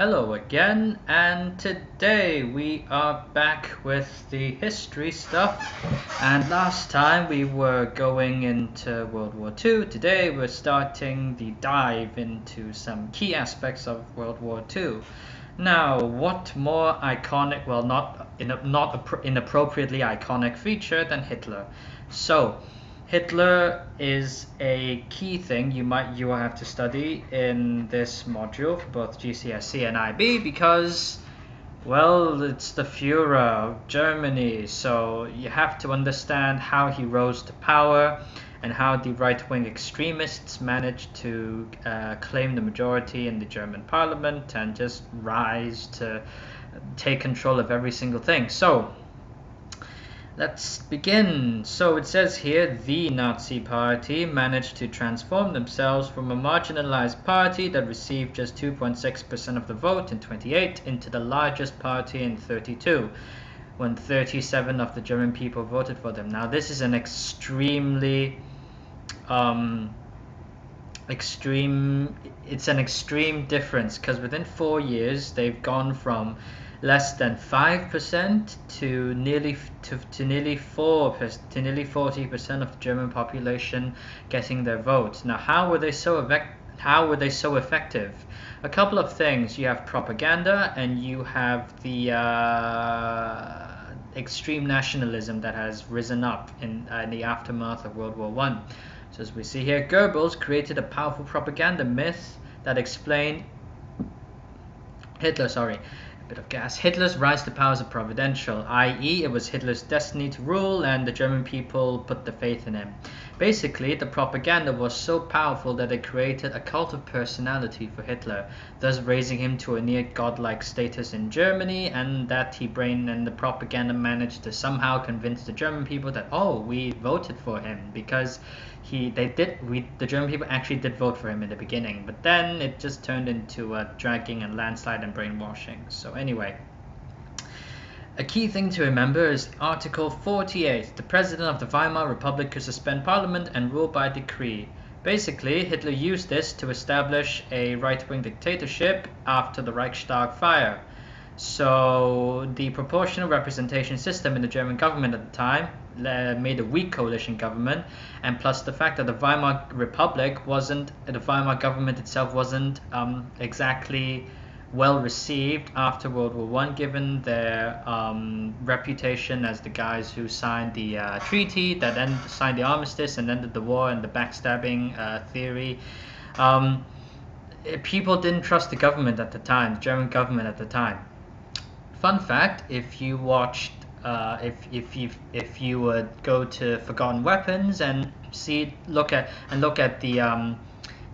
Hello again, and today we are back with the history stuff. And last time we were going into World War II. Today we're starting the dive into some key aspects of World War II. Now, what more iconic, well, not inappropriately iconic feature than Hitler? So, Hitler is a key thing you will have to study in this module for both GCSE and IB because, well, it's the Führer of Germany, so you have to understand how he rose to power and how the right-wing extremists managed to claim the majority in the German parliament and just rise to take control of every single thing. So let's begin. So it says here, the Nazi Party managed to transform themselves from a marginalized party that received just 2.6% of the vote in 28 into the largest party in 32, when 37 of the German people voted for them. Now this is an extreme difference, because within 4 years they've gone from less than 5% to nearly 40% of the German population getting their vote. Now, how were they so effective? A couple of things. You have propaganda, and you have the extreme nationalism that has risen up in the aftermath of World War I. So as we see here, Goebbels created a powerful propaganda myth that explained Hitler's rise to power is providential, i.e. it was Hitler's destiny to rule and the German people put their faith in him. Basically, the propaganda was so powerful that it created a cult of personality for Hitler, thus raising him to a near godlike status in Germany, and the propaganda managed to somehow convince the German people that, oh, we voted for him because the German people actually did vote for him in the beginning, but then it just turned into a dragging and landslide and brainwashing. So anyway, a key thing to remember is Article 48. The president of the Weimar Republic could suspend parliament and rule by decree. Basically, Hitler used this to establish a right-wing dictatorship after the Reichstag fire. So the proportional representation system in the German government at the time made a weak coalition government, and plus the fact that the Weimar government itself wasn't exactly well received after World War I, given their reputation as the guys who signed the treaty that then signed the armistice and ended the war, and the backstabbing theory. People didn't trust the government at the time, the German government at the time. Fun fact: if you watched, if you would go to Forgotten Weapons and look at the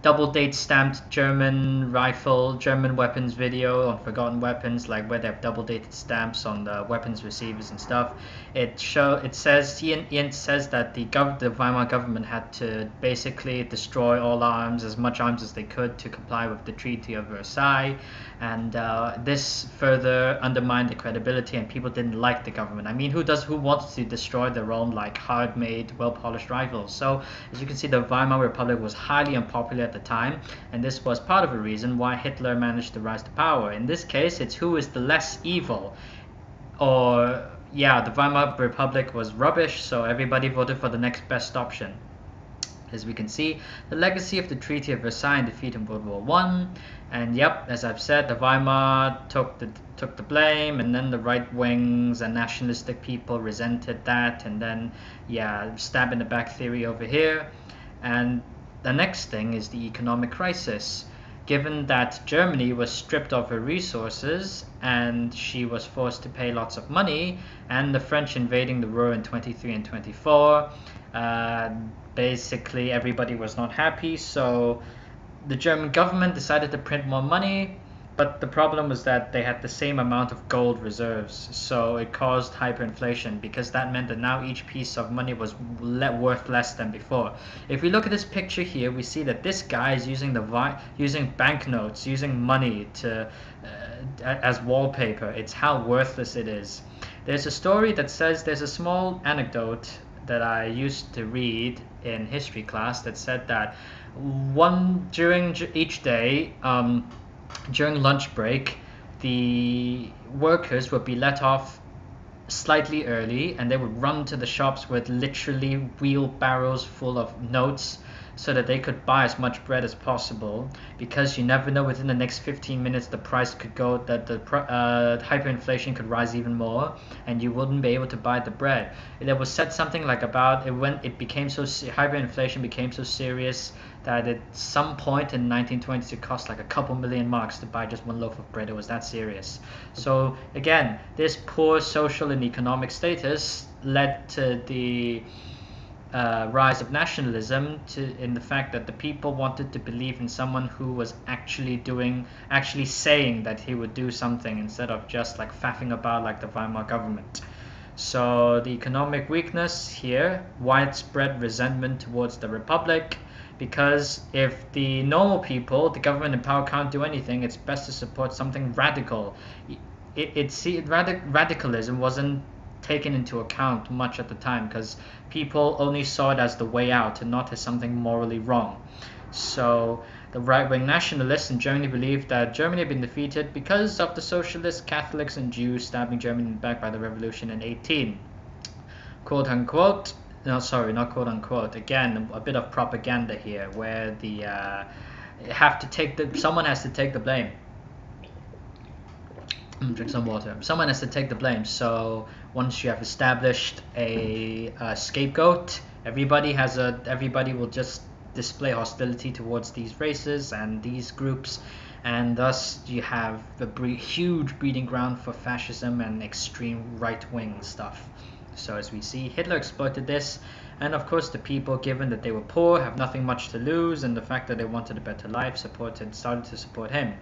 double date stamped German weapons video on Forgotten Weapons, like where they have double dated stamps on the weapons receivers and stuff, Ian says that the Weimar government had to basically destroy all arms, as much arms as they could, to comply with the Treaty of Versailles, and this further undermined the credibility, and people didn't like the government. I mean, who wants to destroy their own hard-made, well-polished rivals? So as you can see, the Weimar Republic was highly unpopular at the time, and this was part of the reason why Hitler managed to rise to power. In this case, it's who is the less evil, or yeah, the Weimar Republic was rubbish, so everybody voted for the next best option. As we can see, the legacy of the Treaty of Versailles and defeat in World War I, and yep, as I've said, the Weimar took the blame, and then the right wings and nationalistic people resented that, and then yeah, stab in the back theory over here. And the next thing is the economic crisis. Given that Germany was stripped of her resources and she was forced to pay lots of money, and the French invading the Ruhr in 23 and 24, basically everybody was not happy, so the German government decided to print more money, but the problem was that they had the same amount of gold reserves, so it caused hyperinflation, because that meant that now each piece of money was worth less than before. If we look at this picture here, we see that this guy is using banknotes, using money as wallpaper. It's how worthless it is. There's a story that says, there's a small anecdote that I used to read in history class that said that during each day, during lunch break, the workers would be let off slightly early, and they would run to the shops with literally wheelbarrows full of notes so that they could buy as much bread as possible, because you never know, within the next 15 minutes the price could go, that the hyperinflation could rise even more and you wouldn't be able to buy the bread. It was said something like about it, when it became so hyperinflation became so serious that at some point in 1920s it cost like a couple million marks to buy just one loaf of bread. It was that serious. So again, this poor social and economic status led to the rise of nationalism, in the fact that the people wanted to believe in someone who was actually saying that he would do something, instead of just like faffing about like the Weimar government. So the economic weakness here, widespread resentment towards the Republic, because if the normal people, the government in power, can't do anything, it's best to support something radical. Radicalism wasn't taken into account much at the time, because people only saw it as the way out and not as something morally wrong. So the right-wing nationalists in Germany believed that Germany had been defeated because of the socialists, Catholics and Jews stabbing Germany in the back by the revolution in 18. Quote unquote, no, sorry, not quote unquote, again a bit of propaganda here, where the someone has to take the blame. Drink some water. Someone has to take the blame. So once you have established a scapegoat, everybody will just display hostility towards these races and these groups, and thus you have the huge breeding ground for fascism and extreme right-wing stuff. So as we see, Hitler exploited this, and of course the people, given that they were poor, have nothing much to lose, and the fact that they wanted a better life, started to support him.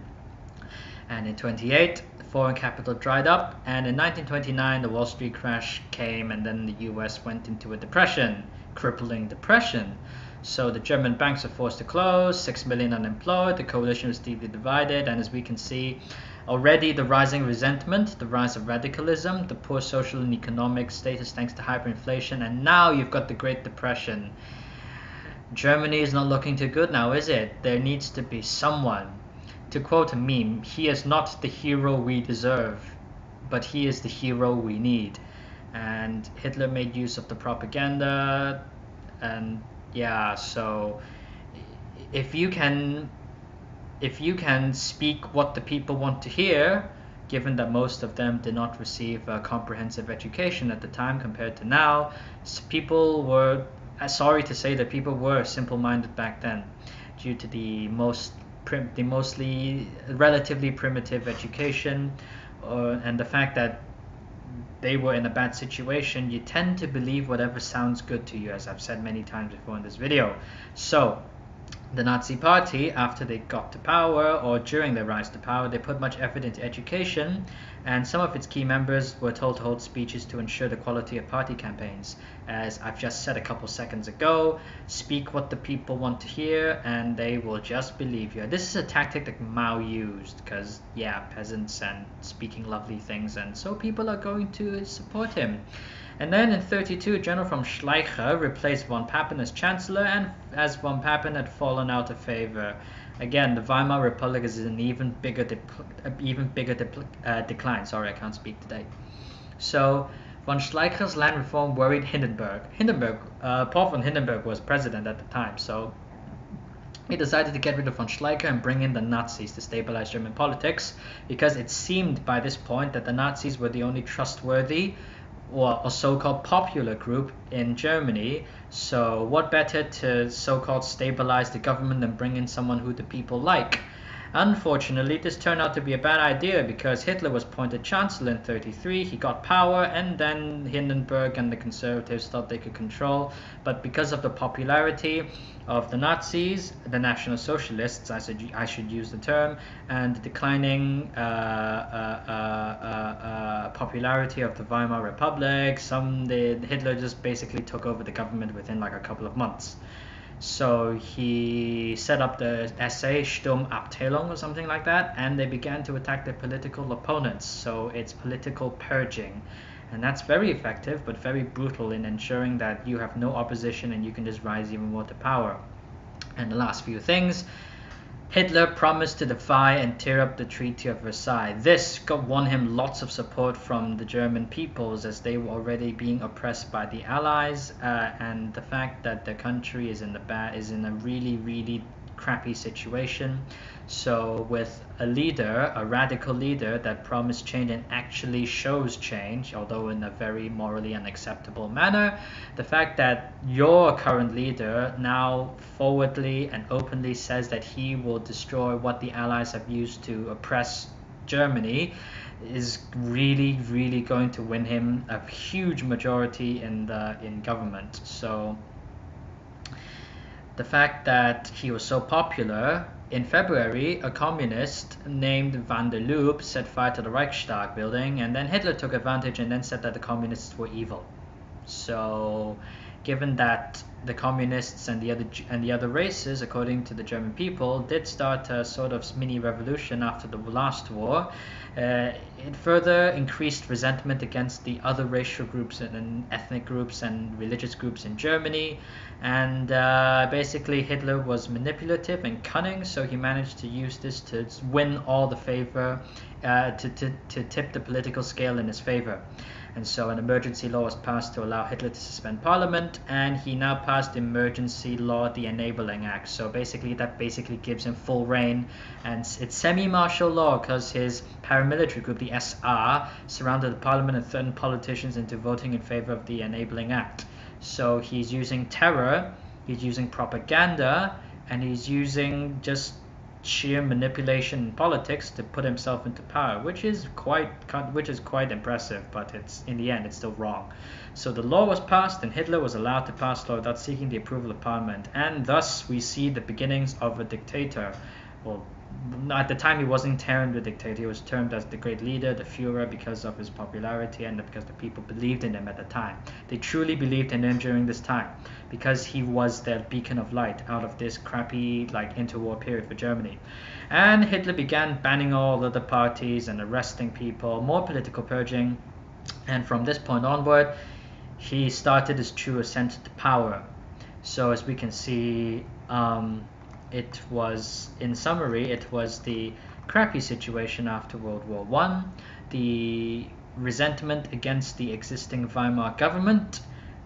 And in 1928, foreign capital dried up, and in 1929 the Wall Street crash came, and then the US went into a depression, crippling depression. So the German banks were forced to close, 6 million unemployed, the coalition was deeply divided, and as we can see, already the rising resentment, the rise of radicalism, the poor social and economic status thanks to hyperinflation, and now you've got the Great Depression. Germany is not looking too good now, is it? There needs to be someone. To quote a meme, he is not the hero we deserve, but he is the hero we need. And Hitler made use of the propaganda, and yeah, so if you can speak what the people want to hear, given that most of them did not receive a comprehensive education at the time compared to now, people were, sorry to say that people were simple-minded back then, due to the mostly relatively primitive education, and the fact that they were in a bad situation. You tend to believe whatever sounds good to you, as I've said many times before in this video. So the Nazi Party, after they got to power, or during their rise to power, they put much effort into education, and some of its key members were told to hold speeches to ensure the quality of party campaigns. As I've just said a couple seconds ago, speak what the people want to hear and they will just believe you. This is a tactic that Mao used, because yeah, peasants and speaking lovely things, and so people are going to support him. And then in 1932, General von Schleicher replaced von Papen as Chancellor, and as von Papen had fallen out of favor. Again, the Weimar Republic is in an even bigger decline. Sorry, I can't speak today. So von Schleicher's land reform worried Hindenburg. Paul von Hindenburg was president at the time, so he decided to get rid of von Schleicher and bring in the Nazis to stabilize German politics, because it seemed by this point that the Nazis were the only trustworthy or so-called popular group in Germany. So what better to so-called stabilize the government than bring in someone who the people like? Unfortunately, this turned out to be a bad idea, because Hitler was appointed Chancellor in 1933, he got power, and then Hindenburg and the Conservatives thought they could control. But because of the popularity of the Nazis, the National Socialists, I should use the term, and the declining popularity of the Weimar Republic, Hitler just basically took over the government within like a couple of months. So he set up the SA Sturmabteilung or something like that, and they began to attack their political opponents. So it's political purging, and that's very effective but very brutal in ensuring that you have no opposition and you can just rise even more to power. And the last few things, Hitler promised to defy and tear up the Treaty of Versailles. This won him lots of support from the German peoples, as they were already being oppressed by the Allies, and the fact that the country is in a really, really crappy situation. So with a leader, a radical leader that promised change and actually shows change, although in a very morally unacceptable manner, the fact that your current leader now forwardly and openly says that he will destroy what the Allies have used to oppress Germany is really, really going to win him a huge majority in government. So the fact that he was so popular, in February, a communist named van der Loop set fire to the Reichstag building, and then Hitler took advantage and then said that the communists were evil. So, given that the communists and the other races, according to the German people, did start a sort of mini revolution after the last war, it further increased resentment against the other racial groups and ethnic groups and religious groups in Germany. And basically Hitler was manipulative and cunning, so he managed to use this to win all the favor, to tip the political scale in his favor. And so an emergency law was passed to allow Hitler to suspend parliament, and he now passed emergency law, the Enabling Act. So that basically gives him full reign, and it's semi-martial law because his paramilitary group, the SR, surrounded the parliament and threatened politicians into voting in favor of the Enabling Act. So he's using terror, he's using propaganda, and he's using just sheer manipulation in politics to put himself into power, which is quite impressive, but in the end it's still wrong. So the law was passed, and Hitler was allowed to pass law without seeking the approval of parliament, and thus we see the beginnings of a dictator. Well, at the time he wasn't termed the dictator, he was termed as the great leader, the Führer, because of his popularity and because the people believed in him at the time. They truly believed in him during this time because he was their beacon of light out of this crappy interwar period for Germany. And Hitler began banning all other parties and arresting people, more political purging, and from this point onward he started his true ascent to power. So as we can see, it was, in summary, it was the crappy situation after World War I, the resentment against the existing Weimar government,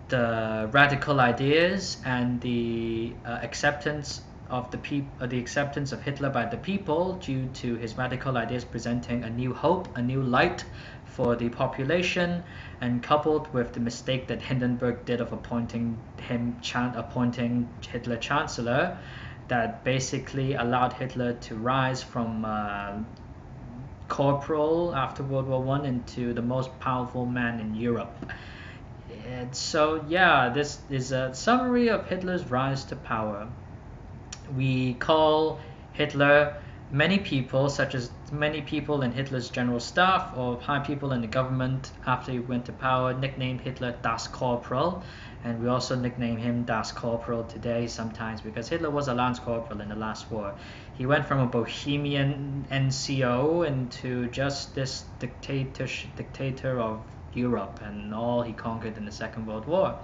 the radical ideas, and the acceptance of the acceptance of Hitler by the people due to his radical ideas presenting a new hope, a new light for the population, and coupled with the mistake that Hindenburg did of appointing Hitler Chancellor, that basically allowed Hitler to rise from corporal after World War I into the most powerful man in Europe. And so yeah, this is a summary of Hitler's rise to power. We call Hitler, many people, such as many people in Hitler's general staff or high people in the government after he went to power, nicknamed Hitler Das Corporal, and we also nickname him Das Corporal today sometimes because Hitler was a Lance Corporal in the last war. He went from a Bohemian NCO into just this dictator of Europe and all he conquered in the Second World War.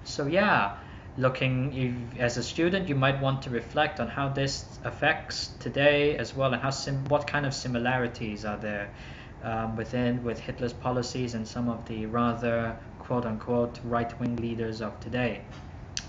So yeah, as a student, you might want to reflect on how this affects today as well, and what kind of similarities are there with Hitler's policies and some of the rather quote-unquote right-wing leaders of today.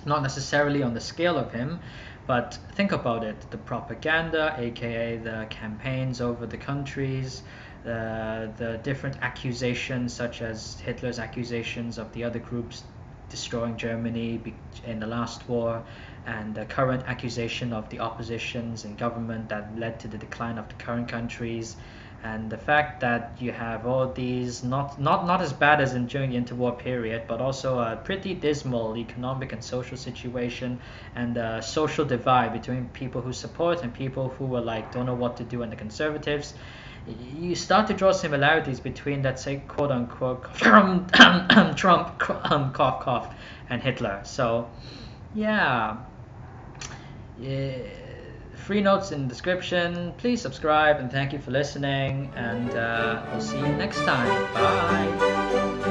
Not necessarily on the scale of him, but think about it. The propaganda, aka the campaigns over the countries, the different accusations, such as Hitler's accusations of the other groups destroying Germany in the last war, and the current accusation of the oppositions in government that led to the decline of the current countries, and the fact that you have all these not as bad as during the interwar period, but also a pretty dismal economic and social situation, and a social divide between people who support and people who are don't know what to do, and the conservatives. You start to draw similarities between, let's say, quote-unquote Trump, cough cough, and Hitler. So yeah, free notes in the description. Please subscribe, and thank you for listening, and we'll see you next time. Bye.